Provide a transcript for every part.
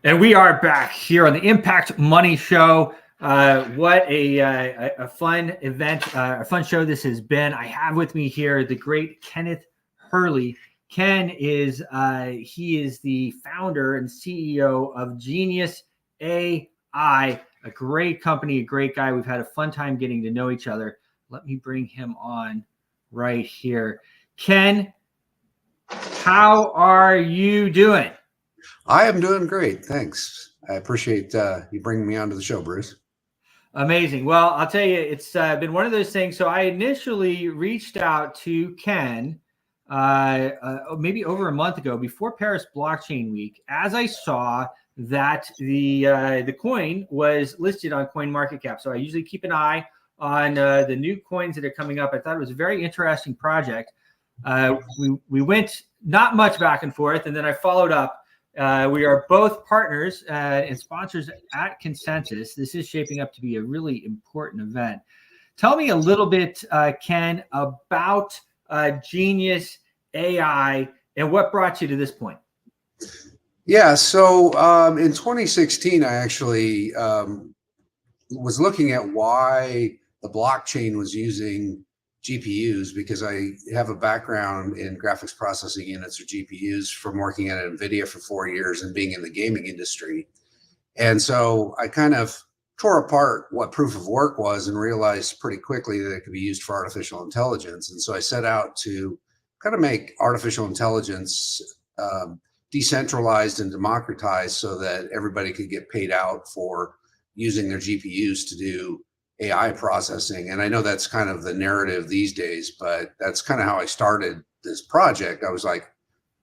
And we are back here on the Impact Money Show. What a fun event, a fun show this has been. I have with me here the great Kenneth Hurley. Ken is he is the founder and CEO of GNUS AI, a great company, a great guy. We've had a fun time getting to know each other. Let me bring him on right here. Ken, how are you doing? I am doing great. Thanks. I appreciate you bringing me onto the show, Bruce. Amazing. Well, I'll tell you, it's been one of those things. So I initially reached out to Ken maybe over a month ago before Paris Blockchain Week, as I saw that the coin was listed on CoinMarketCap. So I usually keep an eye on the new coins that are coming up. I thought it was a very interesting project. We went not much back and forth, and then I followed up. We are both partners and sponsors at Consensus. This is shaping up to be a really important event. Tell me a little bit, Ken, about GNUS AI and what brought you to this point. Yeah, so in 2016, I actually was looking at why the blockchain was using GPUs, because I have a background in graphics processing units or GPUs from working at NVIDIA for 4 years and being in the gaming industry. And so I kind of tore apart what proof of work was and realized pretty quickly that it could be used for artificial intelligence. And so I set out to kind of make artificial intelligence decentralized and democratized so that everybody could get paid out for using their GPUs to do AI processing. And I know that's kind of the narrative these days, but that's kind of how I started this project. I was like,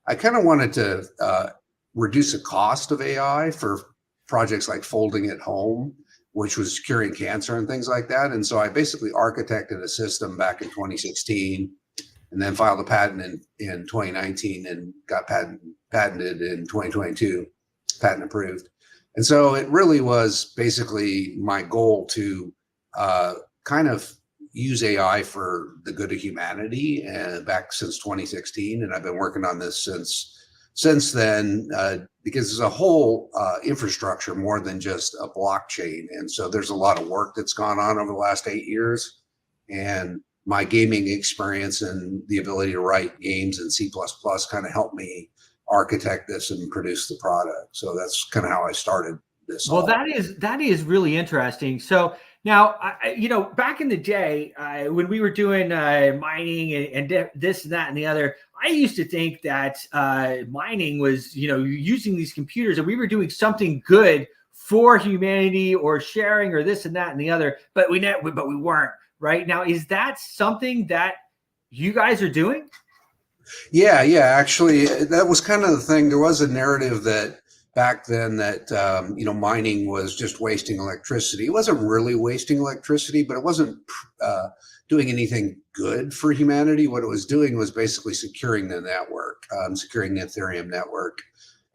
I kind of wanted to reduce the cost of AI for projects like Folding at Home, which was curing cancer and things like that. And so I basically architected a system back in 2016 and then filed a patent in 2019 and got patented in 2022, patent approved. And so it really was basically my goal to kind of use AI for the good of humanity back since 2016. And I've been working on this since then because there's a whole infrastructure more than just a blockchain. And so there's a lot of work that's gone on over the last 8 years. And my gaming experience and the ability to write games in C++ kind of helped me architect this and produce the product. So that's kind of how I started this. Well, that is really interesting. So now, back in the day when we were doing mining and this and that and the other, I used to think that mining was, using these computers and we were doing something good for humanity or sharing or this and that and the other, but we weren't. Right now, is that something that you guys are doing? Yeah. Actually, that was kind of the thing. There was a narrative that back then that mining was just wasting electricity. It wasn't really wasting electricity, but it wasn't doing anything good for humanity. What it was doing was basically securing the network, securing the Ethereum network.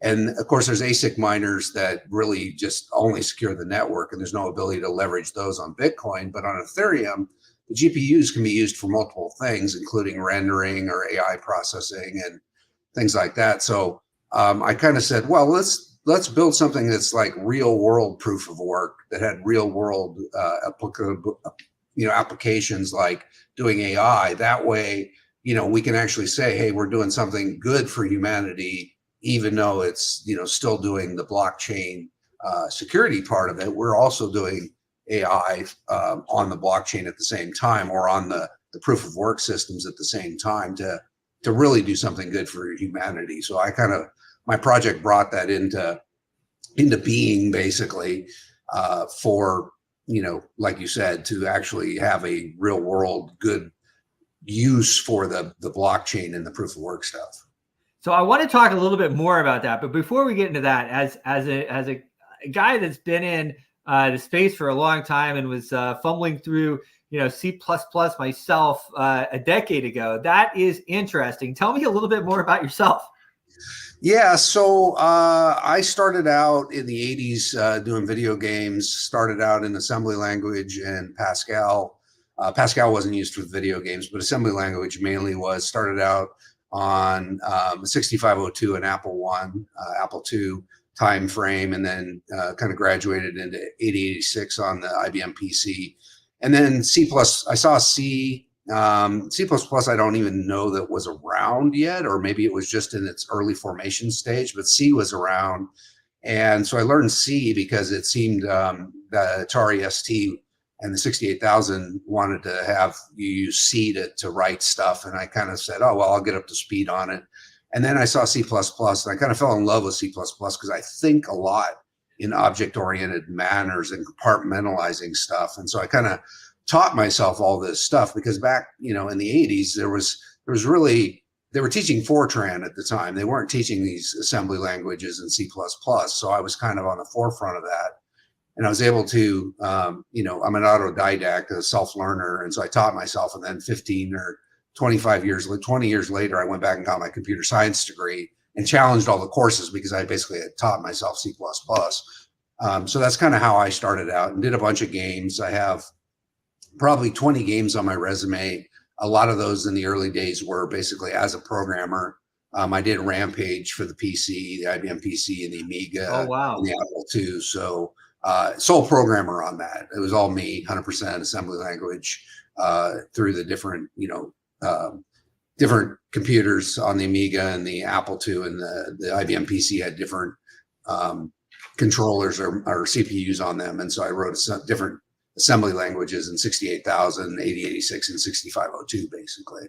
And of course, there's ASIC miners that really just only secure the network, and there's no ability to leverage those on Bitcoin. But on Ethereum, the GPUs can be used for multiple things, including rendering or AI processing and things like that. So I kind of said, well, let's build something that's like real world proof of work that had real world applications like doing AI. That way, we can actually say, hey, we're doing something good for humanity, even though it's, still doing the blockchain security part of it. We're also doing AI on the blockchain at the same time, or on the proof of work systems at the same time to really do something good for humanity. So my project brought that into being basically for, like you said, to actually have a real world good use for the blockchain and the proof of work stuff. So I want to talk a little bit more about that, but before we get into that, as a guy that's been in the space for a long time and was fumbling through C++ myself a decade ago, that is interesting. Tell me a little bit more about yourself. Yeah, so I started out in the 80s doing video games, started out in assembly language and Pascal. Pascal wasn't used for video games, but assembly language mainly was. Started out on 6502 and Apple I, Apple II, time frame, and then kind of graduated into 8086 on the IBM PC. And then C++, I saw C. C++, I don't even know that was around yet, or maybe it was just in its early formation stage, but C was around. And so I learned C because it seemed the Atari ST and the 68,000 wanted to have you use C to write stuff. And I kind of said, oh, well, I'll get up to speed on it. And then I saw C++, and I kind of fell in love with C++ because I think a lot in object-oriented manners and compartmentalizing stuff. And so I kind of taught myself all this stuff because back, in the 80s, there was really, they were teaching Fortran at the time. They weren't teaching these assembly languages in C++. So I was kind of on the forefront of that. And I was able to, I'm an autodidact, a self-learner. And so I taught myself. And then 20 years later, I went back and got my computer science degree and challenged all the courses because I basically had taught myself C++. So that's kind of how I started out and did a bunch of games. I have probably 20 games on my resume. A lot of those in the early days were basically as a programmer. I did Rampage for the PC, the IBM PC, and the Amiga, Oh, wow. and the Apple II. So sole programmer on that. It was all me, 100% assembly language through the different, different computers on the Amiga and the Apple II, and the IBM PC had different controllers or CPUs on them. And so I wrote different assembly languages in 68,000, 8086, and 6502, basically.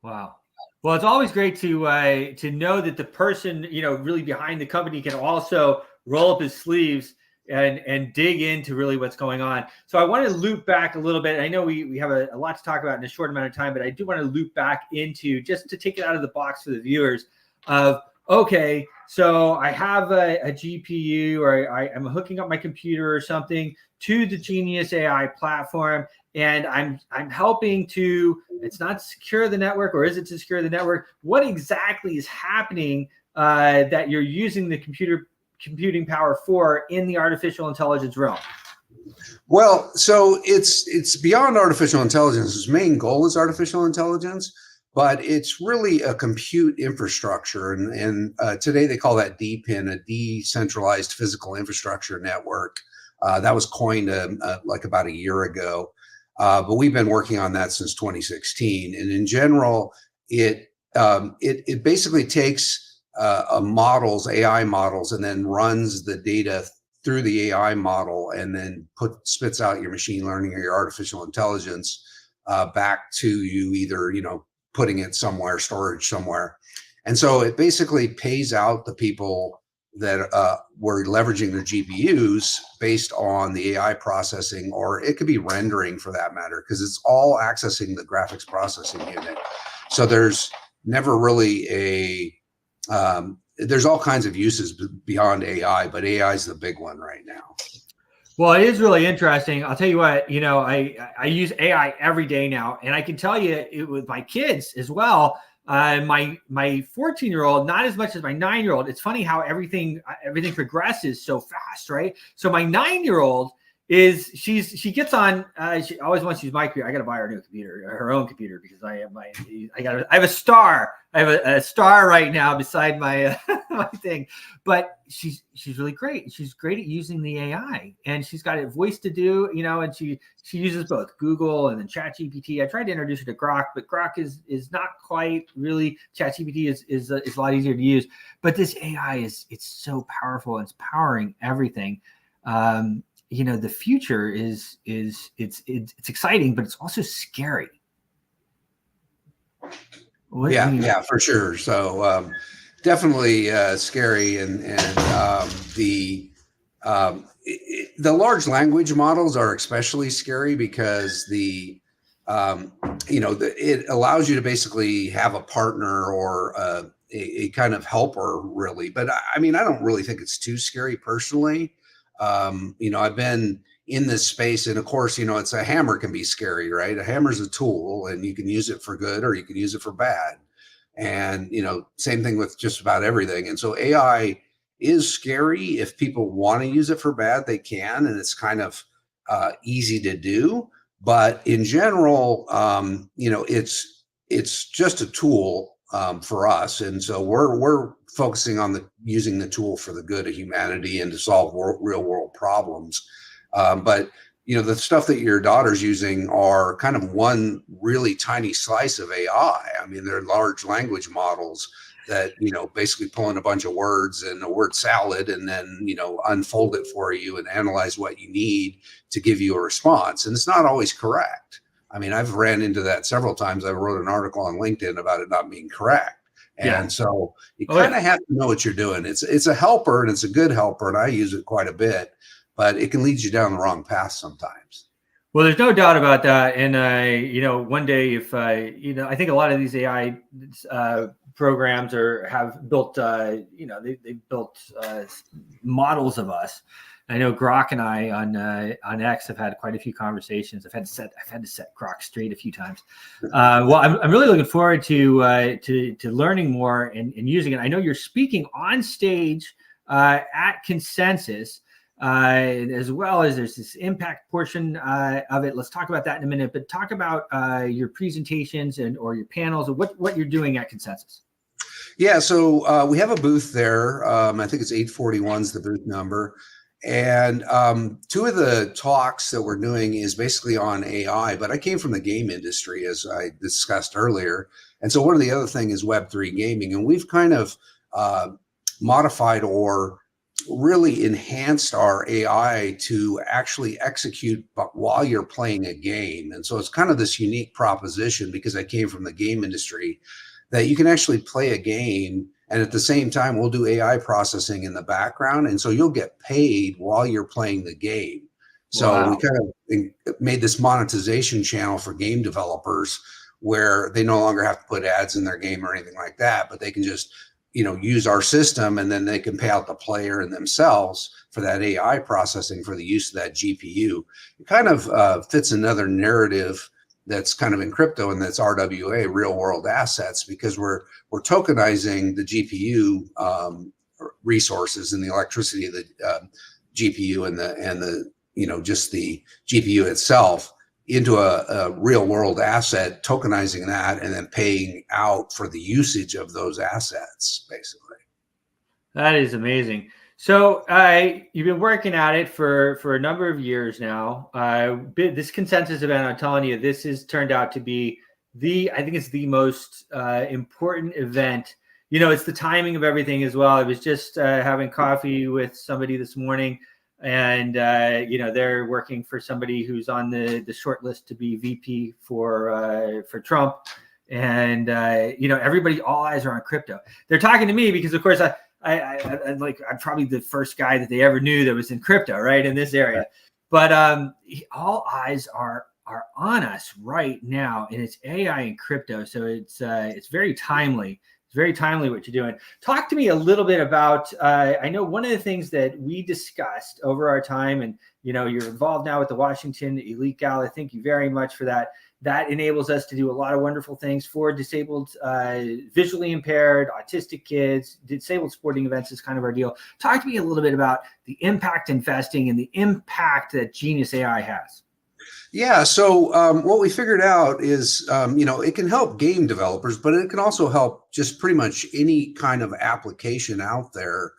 Wow. Well, it's always great to know that the person, really behind the company can also roll up his sleeves and dig into really what's going on. So I want to loop back a little bit. I know we have a lot to talk about in a short amount of time, but I do want to loop back into, just to take it out of the box for the viewers, of, okay, so I have a GPU, or I'm hooking up my computer or something to the GNUS AI platform, and I'm helping to, it's not secure the network, or is it to secure the network? What exactly is happening that you're using the computing power for in the artificial intelligence realm? Well, so it's beyond artificial intelligence. Its main goal is artificial intelligence, but it's really a compute infrastructure. And today they call that DPIN, a decentralized physical infrastructure network. That was coined like about a year ago. But we've been working on that since 2016. And in general, it basically takes AI models, and then runs the data through the AI model, and then spits out your machine learning or your artificial intelligence back to you, either putting it somewhere, storage somewhere. And so it basically pays out the people that were leveraging their GPUs based on the AI processing, or it could be rendering for that matter, because it's all accessing the graphics processing unit. So there's never really there's all kinds of uses beyond AI, but AI is the big one right now. Well, it is really interesting. I'll tell you what, I use AI every day now, and I can tell you it with my kids as well. My 14-year-old, not as much as my 9-year-old. It's funny how everything progresses so fast, right? So my 9-year-old she gets on. She always wants to use my computer. I got to buy her a new computer, her own computer, because I have a star. I have a star right now beside my my thing. But she's really great. She's great at using the AI, and she's got a voice to do, and she uses both Google and then ChatGPT. I tried to introduce her to Grok, but Grok is not quite really. ChatGPT is a lot easier to use. But this AI it's so powerful. It's powering everything. The future is it's exciting, but it's also scary. Yeah, for sure. So definitely scary, and the large language models are especially scary because it allows you to basically have a partner or a kind of helper, really. But I don't really think it's too scary personally. I've been in this space, and of course, it's a hammer can be scary, right? A hammer is a tool, and you can use it for good or you can use it for bad. And, same thing with just about everything. And so AI is scary. If people want to use it for bad, they can, and it's kind of easy to do. But in general, it's just a tool. for us. And so we're focusing on using the tool for the good of humanity and to solve real world problems. But the stuff that your daughter's using are kind of one really tiny slice of AI. I mean, they're large language models that, basically pull in a bunch of words and a word salad and then, unfold it for you and analyze what you need to give you a response. And it's not always correct. I mean, I've ran into that several times. I wrote an article on LinkedIn about it not being correct. And so you kind of have to know what you're doing. It's a helper, and it's a good helper, and I use it quite a bit, but it can lead you down the wrong path sometimes. Well, there's no doubt about that. And, one day if, I think a lot of these AI programs have built, they built models of us. I know Grok and I on X have had quite a few conversations. I've had to set Grok straight a few times. Well, I'm really looking forward to learning more and using it. I know you're speaking on stage at Consensus, as well as there's this impact portion of it. Let's talk about that in a minute. But talk about your presentations or your panels and what you're doing at Consensus. Yeah, so we have a booth there. I think it's 841 is the booth number. And two of the talks that we're doing is basically on AI, but I came from the game industry, as I discussed earlier. And so one of the other thing is Web3 gaming. And we've kind of modified or really enhanced our AI to actually execute but while you're playing a game. And so it's kind of this unique proposition, because I came from the game industry, that you can actually play a game and at the same time we'll do AI processing in the background, and so you'll get paid while you're playing the game. So we kind of made this monetization channel for game developers where they no longer have to put ads in their game or anything like that, but they can just use our system, and then they can pay out the player and themselves for that AI processing for the use of that GPU. It kind of fits another narrative that's kind of in crypto, and that's RWA, real world assets, because we're tokenizing the GPU resources and the electricity of the GPU and the just the GPU itself into a real world asset, tokenizing that, and then paying out for the usage of those assets, basically. That is amazing. So you've been working at it for a number of years now. This Consensus event, I'm telling you, this has turned out to be I think it's the most important event. It's the timing of everything as well. I was just having coffee with somebody this morning, and they're working for somebody who's on the short list to be VP for Trump. And everybody, all eyes are on crypto. They're talking to me because, of course, I'm probably the first guy that they ever knew that was in crypto, right, in this area. But all eyes are on us right now, and it's AI and crypto. So it's very timely. It's very timely what you're doing. Talk to me a little bit about. I know one of the things that we discussed over our time, and you're involved now with the Washington Elite Gala. Thank you very much for that. That enables us to do a lot of wonderful things for disabled, visually impaired, autistic kids. Disabled sporting events is kind of our deal. Talk to me a little bit about the impact investing and the impact that GNUS AI has. Yeah, so what we figured out is, it can help game developers, but it can also help just pretty much any kind of application out there.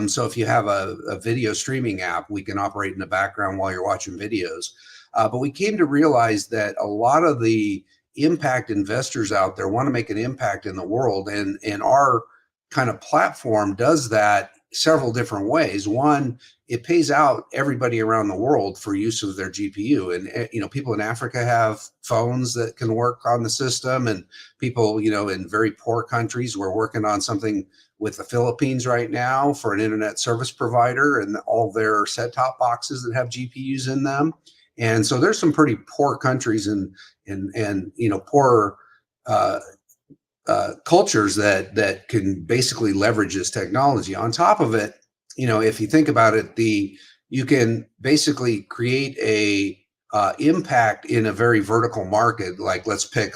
So if you have a video streaming app, we can operate in the background while you're watching videos. But we came to realize that a lot of the impact investors out there want to make an impact in the world. And our kind of platform does that several different ways. One, it pays out everybody around the world for use of their GPU. And, people in Africa have phones that can work on the system, and people, in very poor countries, we're working on something with the Philippines right now for an internet service provider and all their set-top boxes that have GPUs in them. And so there's some pretty poor countries and poor cultures that can basically leverage this technology. On top of it, if you think about it, you can basically create a impact in a very vertical market. Like, let's pick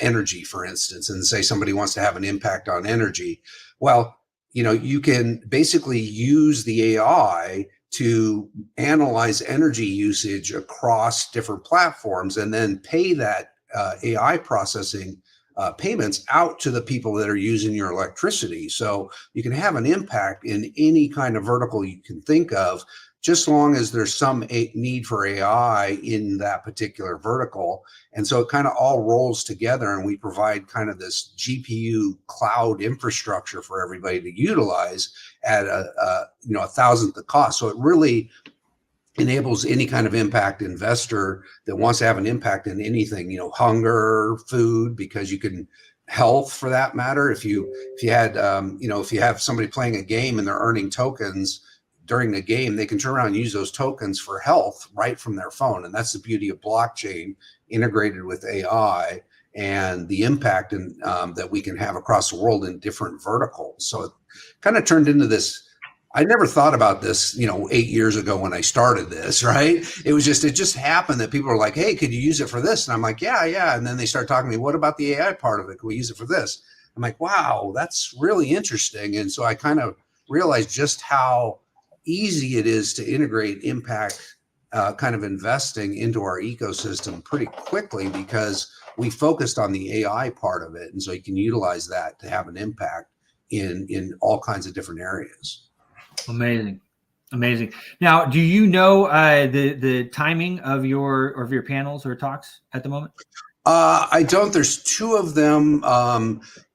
energy, for instance, and say somebody wants to have an impact on energy. Well, you can basically use the AI to analyze energy usage across different platforms and then pay that AI processing payments out to the people that are using your electricity. So you can have an impact in any kind of vertical you can think of, just long as there's some need for AI in that particular vertical. And so it kind of all rolls together, and we provide kind of this GPU cloud infrastructure for everybody to utilize at a 1,000th the cost. So it really enables any kind of impact investor that wants to have an impact in anything, hunger, food, because you can, health for that matter. If you had, if you have somebody playing a game and they're earning tokens during the game, they can turn around and use those tokens for health right from their phone. And that's the beauty of blockchain integrated with AI and the impact that we can have across the world in different verticals. So it kind of turned into this. I never thought about this, 8 years ago when I started this, right? It just happened that people were like, hey, could you use it for this? And I'm like, yeah. And then they start talking to me, what about the AI part of it? Can we use it for this? I'm like, wow, that's really interesting. And so I kind of realized just how easy it is to integrate impact kind of investing into our ecosystem pretty quickly, because we focused on the AI part of it. And so you can utilize that to have an impact in all kinds of different areas. Amazing. Now, do you know the timing of your panels or talks at the moment? I don't. There's two of them,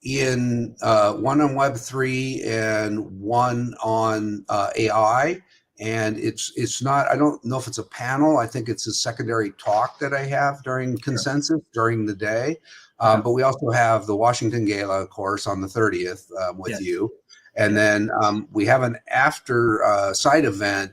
in one on Web3 and one on AI. And it's not, I don't know if it's a panel. I think it's a secondary talk that I have during Consensus during the day. But we also have the Washington Gala, of course, on the 30th with you. And then we have an after side event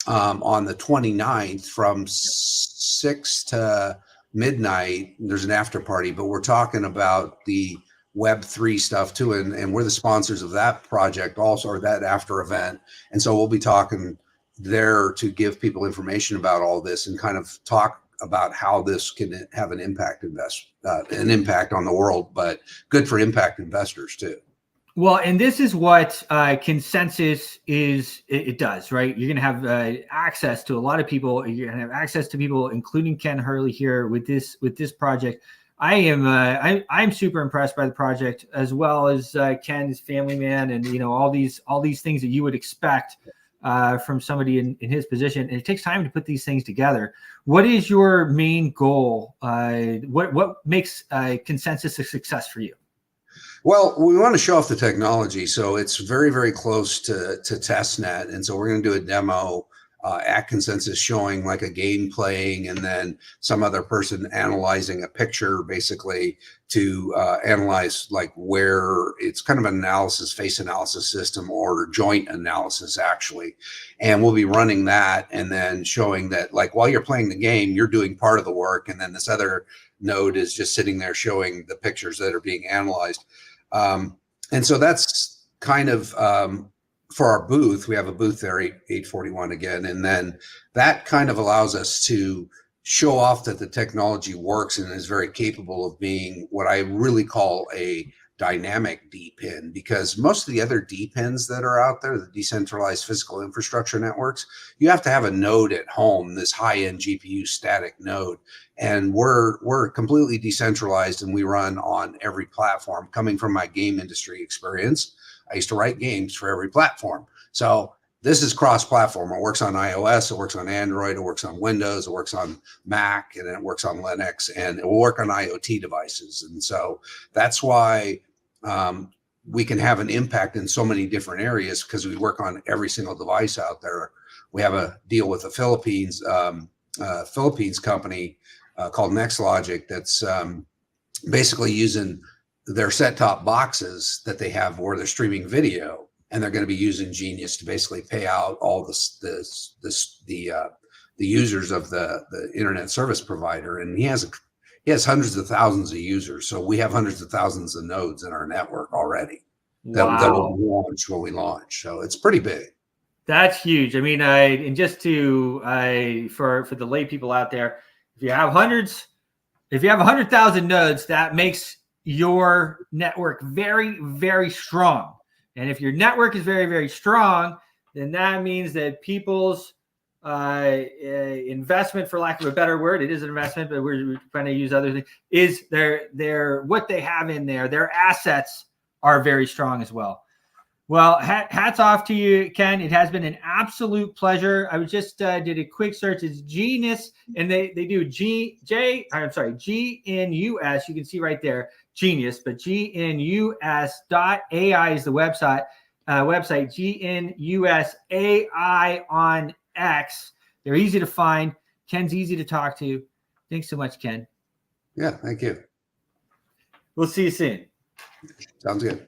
on the 29th from 6 to midnight. There's an after party, but we're talking about the Web3 stuff too. And we're the sponsors of that project also, or that after event. And so we'll be talking there to give people information about all this and kind of talk about how this can have an impact an impact on the world, but good for impact investors too. Well, and this is what Consensus is. It does, right? You're going to have access to a lot of people. You're going to have access to people, including Ken Hurley here with this project. I'm super impressed by the project, as well as Ken's family man, and all these things that you would expect from somebody in his position. And it takes time to put these things together. What is your main goal? What makes Consensus a success for you? Well, we want to show off the technology. So it's very, very close to testnet. And so we're going to do a demo at Consensus showing like a game playing, and then some other person analyzing a picture, basically to analyze like where it's kind of an face analysis system, or joint analysis actually. And we'll be running that and then showing that like while you're playing the game, you're doing part of the work. And then this other node is just sitting there showing the pictures that are being analyzed. And so that's kind of for our booth. We have a booth there, 841 again. And then that kind of allows us to show off that the technology works and is very capable of being what I really call a dynamic DPIN, because most of the other DPINs that are out there, the decentralized physical infrastructure networks, you have to have a node at home, this high-end GPU static node. And we're completely decentralized, and we run on every platform. Coming from my game industry experience, I used to write games for every platform. So this is cross-platform. It works on iOS, it works on Android, it works on Windows, it works on Mac, and it works on Linux, and it will work on IoT devices. And so that's why we can have an impact in so many different areas, because we work on every single device out there. We have a deal with the Philippines company called NextLogic that's basically using their set-top boxes that they have where they're streaming video, and they're going to be using Genius to basically pay out all the users of the internet service provider. And he has hundreds of thousands of users. So we have hundreds of thousands of nodes in our network already. Wow. that will launch when we launch. So it's pretty big. That's huge. I mean, and just to for the lay people out there, if you have 100,000 nodes, that makes your network very, very strong. And if your network is very, very strong, then that means that people's investment, for lack of a better word. It is an investment, but we're trying to use other things. Is their what they have in there? Their assets are very strong as well. Well, hats off to you, Ken. It has been an absolute pleasure. I just did a quick search. It's GNUS, and they do GNUS. You can see right there, Genius, but GNUS.ai is the website. GNUS AI on X. They're easy to find. Ken's easy to talk to. Thanks so much, Ken. Yeah, thank you. We'll see you soon. Sounds good.